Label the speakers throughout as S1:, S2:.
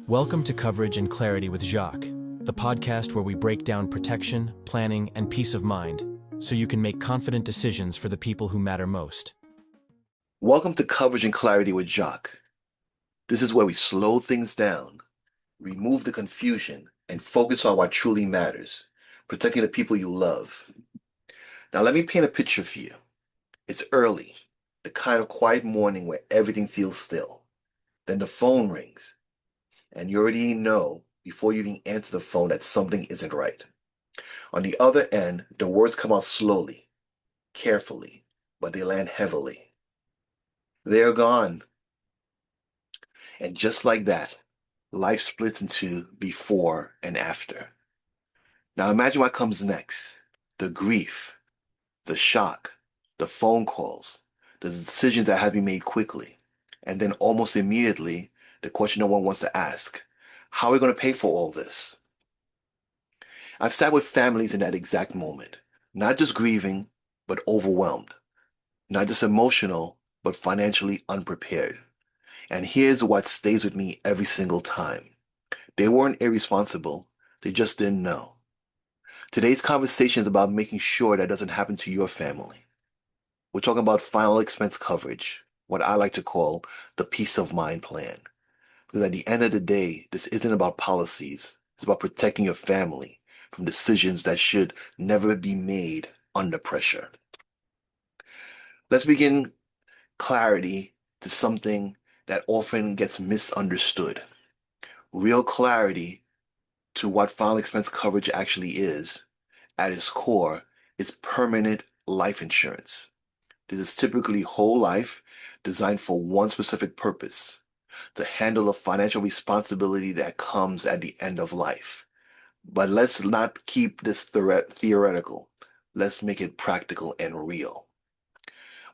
S1: Welcome to Coverage and Clarity with Jacques, the podcast where we break down protection, planning, and peace of mind so you can make confident decisions for the people who matter most.
S2: Welcome to Coverage and Clarity with Jacques. This is where we slow things down, remove the confusion, and focus on what truly matters, protecting the people you love. Now, let me paint a picture for you. It's early, the kind of quiet morning where everything feels still. Then the phone rings, and you already know before you even answer the phone that something isn't right. On the other end, the words come out slowly, carefully, but they land heavily. They're gone. And just like that, life splits into before and after. Now imagine what comes next. The grief, the shock, the phone calls, the decisions that have to be made quickly. And then almost immediately, the question no one wants to ask. How are we going to pay for all this? I've sat with families in that exact moment, not just grieving, but overwhelmed. Not just emotional, but financially unprepared. And here's what stays with me every single time. They weren't irresponsible, they just didn't know. Today's conversation is about making sure that doesn't happen to your family. We're talking about final expense coverage, what I like to call the peace of mind plan. Because at the end of the day, this isn't about policies. It's about protecting your family from decisions that should never be made under pressure. Let's begin clarity to something that often gets misunderstood. Real clarity to what final expense coverage actually is, at its core, is permanent life insurance. This is typically whole life designed for one specific purpose, to handle the financial responsibility that comes at the end of life. But let's not keep this theoretical. Let's make it practical and real.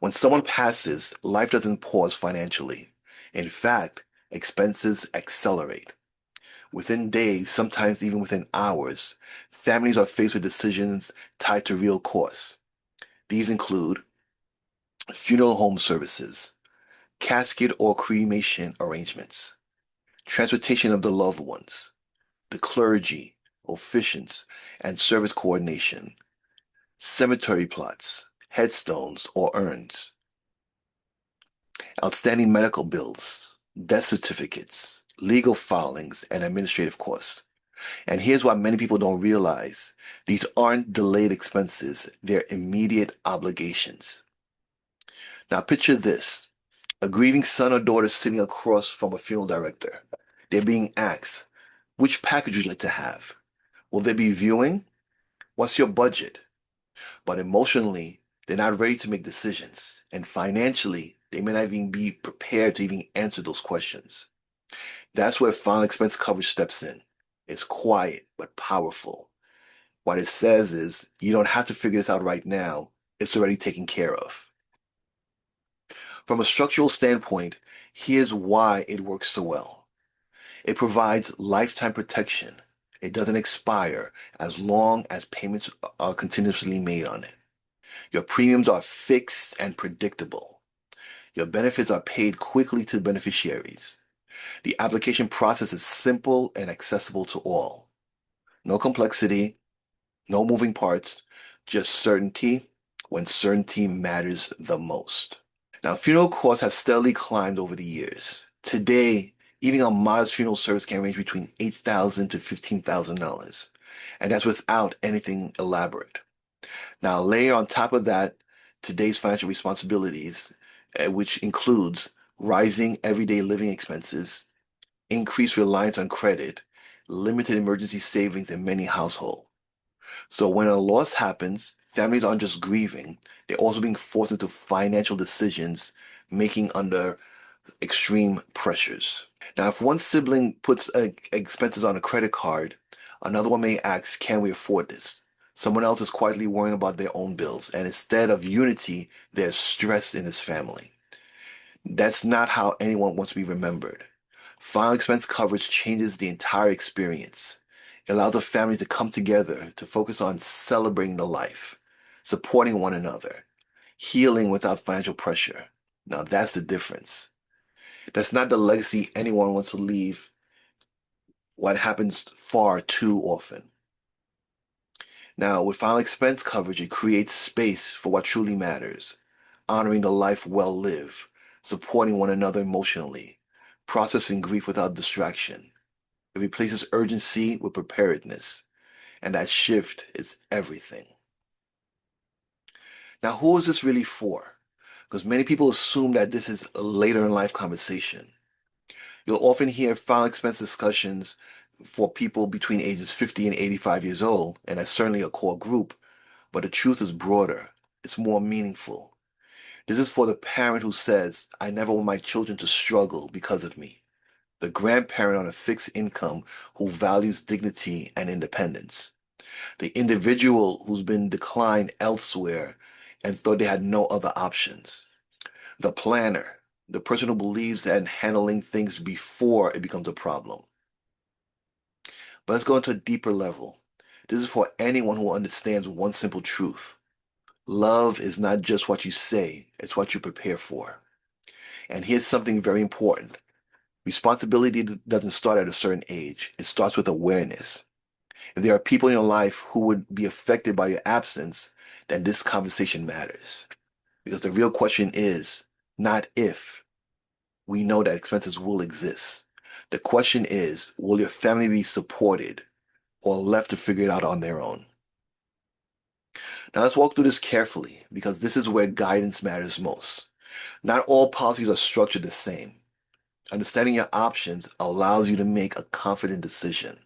S2: When someone passes, life doesn't pause financially. In fact, expenses accelerate. Within days, sometimes even within hours, families are faced with decisions tied to real costs. These include funeral home services, casket or cremation arrangements, transportation of the loved ones, the clergy, officiants, and service coordination, cemetery plots, headstones or urns, outstanding medical bills, death certificates, legal filings, and administrative costs. And here's what many people don't realize. These aren't delayed expenses, they're immediate obligations. Now picture this. A grieving son or daughter sitting across from a funeral director. They're being asked, which package would you like to have? Will they be viewing? What's your budget? But emotionally, they're not ready to make decisions. And financially, they may not even be prepared to even answer those questions. That's where final expense coverage steps in. It's quiet, but powerful. What it says is, you don't have to figure this out right now. It's already taken care of. From a structural standpoint, here's why it works so well. It provides lifetime protection. It doesn't expire as long as payments are continuously made on it. Your premiums are fixed and predictable. Your benefits are paid quickly to beneficiaries. The application process is simple and accessible to all. No complexity, no moving parts, just certainty when certainty matters the most. Now, funeral costs have steadily climbed over the years. Today, even a modest funeral service can range between $8,000 to $15,000, and that's without anything elaborate. Now, layer on top of that today's financial responsibilities, which includes rising everyday living expenses, increased reliance on credit, limited emergency savings in many households. So when a loss happens, families aren't just grieving, they're also being forced into financial decisions, making under extreme pressures. Now, if one sibling puts expenses on a credit card, another one may ask, can we afford this? Someone else is quietly worrying about their own bills, and instead of unity, there's stress in this family. That's not how anyone wants to be remembered. Final expense coverage changes the entire experience. It allows the family to come together to focus on celebrating the life, supporting one another, healing without financial pressure. Now that's the difference. That's not the legacy anyone wants to leave. what happens far too often. Now, with final expense coverage, it creates space for what truly matters, honoring the life well lived, supporting one another emotionally, processing grief without distraction. It replaces urgency with preparedness, and that shift is everything. Now, who is this really for? Because many people assume that this is a later in life conversation. You'll often hear final expense discussions for people between ages 50 and 85 years old, and that's certainly a core group, but the truth is broader. It's more meaningful. This is for the parent who says, I never want my children to struggle because of me. The grandparent on a fixed income who values dignity and independence. The individual who's been declined elsewhere and thought they had no other options. The planner, the person who believes that in handling things before it becomes a problem. But let's go into a deeper level. This is for anyone who understands one simple truth. Love is not just what you say, it's what you prepare for. And here's something very important. Responsibility doesn't start at a certain age. It starts with awareness. If there are people in your life who would be affected by your absence, then this conversation matters. Because the real question is not if. We know that expenses will exist. The question is, will your family be supported or left to figure it out on their own? Now let's walk through this carefully because this is where guidance matters most. Not all policies are structured the same. Understanding your options allows you to make a confident decision.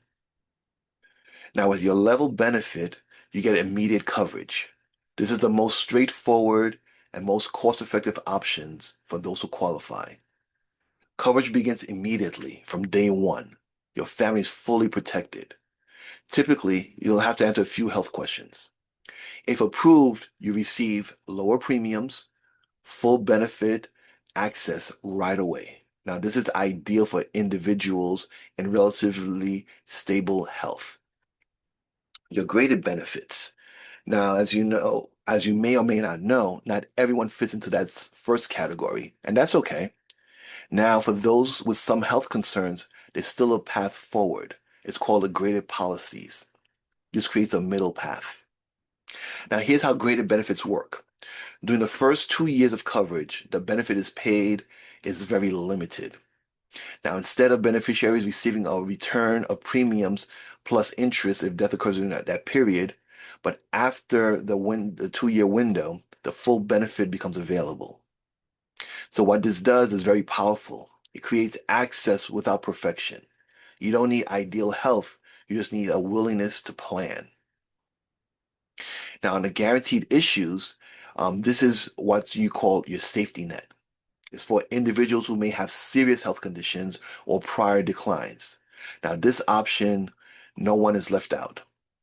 S2: Now, with your level benefit, you get immediate coverage. This is the most straightforward and most cost-effective options for those who qualify. Coverage begins immediately from day one. Your family is fully protected. Typically, you'll have to answer a few health questions. If approved, you receive lower premiums, full benefit access right away. Now, this is ideal for individuals in relatively stable health. Your graded benefits. Now, as you may or may not know, not everyone fits into that first category, and that's okay. Now, for those with some health concerns, there's still a path forward. It's called the graded policies. This creates a middle path. Now, here's how graded benefits work. During the first 2 years of coverage, the benefit is paid is very limited. Now, instead of beneficiaries receiving a return of premiums plus interest if death occurs during that period, but after the 2 year window, the full benefit becomes available. So what this does is very powerful. It creates access without perfection. You don't need ideal health. You just need a willingness to plan. Now, on the guaranteed issues, this is what you call your safety net. It's for individuals who may have serious health conditions or prior declines. Now, this option, no one is left out.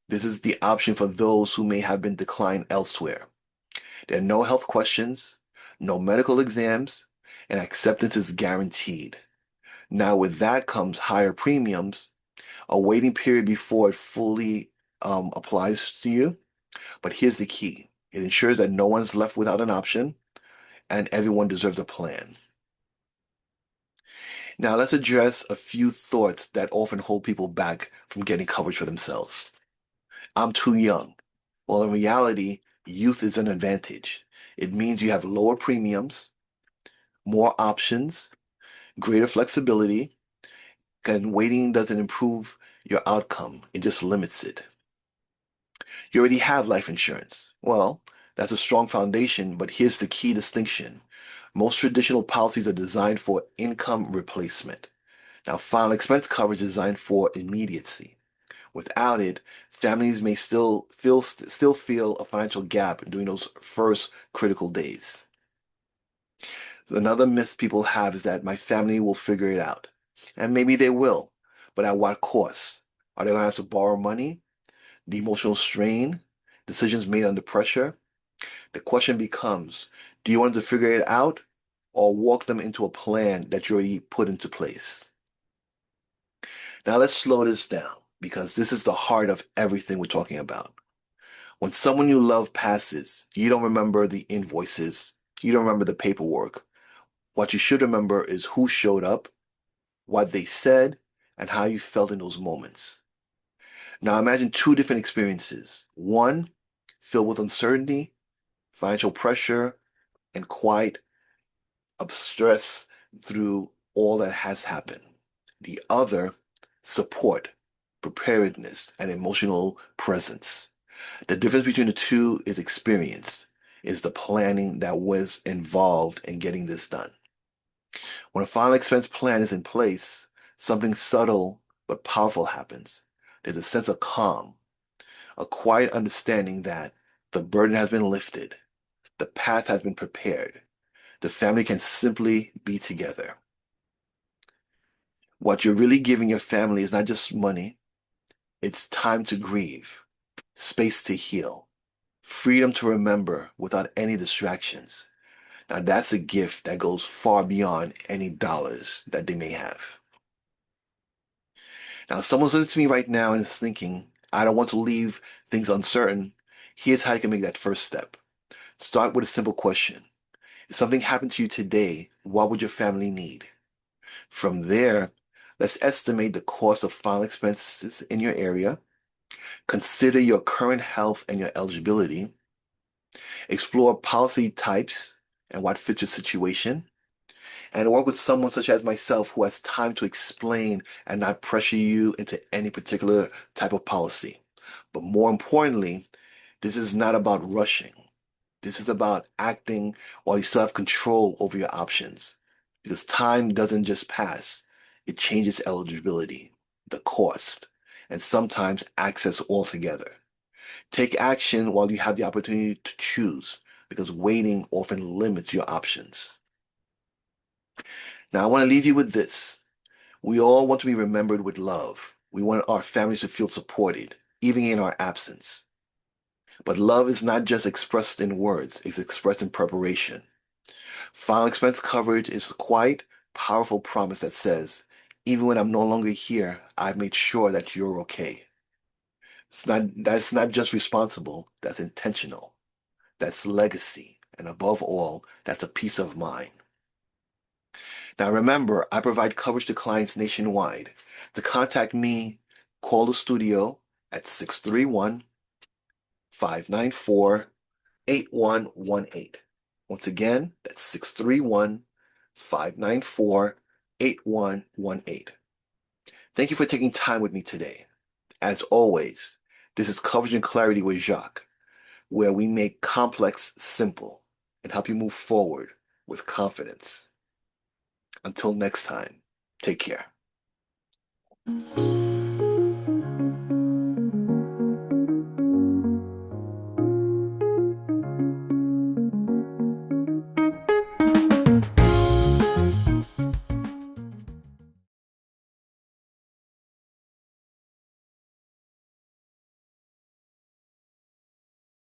S2: This is the option for those who may have been declined elsewhere. There are no health questions, no medical exams, and acceptance is guaranteed. Now, with that comes higher premiums, a waiting period before it fully applies to you. But here's the key. It ensures that no one's left without an option and everyone deserves a plan. Now, let's address a few thoughts that often hold people back from getting coverage for themselves. I'm too young. Well, in reality, youth is an advantage. It means you have lower premiums, more options, greater flexibility, and waiting doesn't improve your outcome, it just limits it. You already have life insurance. Well, that's a strong foundation, but here's the key distinction. Most traditional policies are designed for income replacement. Now, final expense coverage is designed for immediacy. Without it, families may still feel a financial gap during those first critical days. Another myth people have is that my family will figure it out. And maybe they will, but at what cost? Are they going to have to borrow money? The emotional strain? Decisions made under pressure? The question becomes, do you want to figure it out or walk them into a plan that you already put into place? Now let's slow this down because this is the heart of everything we're talking about. When someone you love passes, you don't remember the invoices, you don't remember the paperwork. What you should remember is who showed up, what they said, and how you felt in those moments. Now imagine two different experiences. One filled with uncertainty, financial pressure, and quiet stress through all that has happened. The other, support, preparedness, and emotional presence. The difference between the two is experience, is the planning that was involved in getting this done. When a final expense plan is in place, something subtle but powerful happens. There's a sense of calm, a quiet understanding that the burden has been lifted, the path has been prepared, the family can simply be together. What you're really giving your family is not just money, it's time to grieve, space to heal, freedom to remember without any distractions. Now that's a gift that goes far beyond any dollars that they may have. Now, if someone's listening to me right now and is thinking, I don't want to leave things uncertain. Here's how you can make that first step. Start with a simple question. If something happened to you today, what would your family need? From there, let's estimate the cost of final expenses in your area. Consider your current health and your eligibility. Explore policy types and what fits your situation. And work with someone such as myself who has time to explain and not pressure you into any particular type of policy. But more importantly, this is not about rushing. This is about acting while you still have control over your options. Because time doesn't just pass, it changes eligibility, the cost, and sometimes access altogether. Take action while you have the opportunity to choose, because waiting often limits your options. Now, I want to leave you with this. We all want to be remembered with love. We want our families to feel supported, even in our absence. But love is not just expressed in words, it's expressed in preparation. Final expense coverage is a quiet, powerful promise that says, even when I'm no longer here, I've made sure that you're okay. That's not just responsible, that's intentional. That's legacy. And above all, that's a peace of mind. Now remember, I provide coverage to clients nationwide. To contact me, call the studio at 631-594-8118. Once again, that's 631-594-8118. Thank you for taking time with me today. As always, this is Coverage and Clarity with Jacques, where we make complex simple and help you move forward with confidence. Until next time, take care.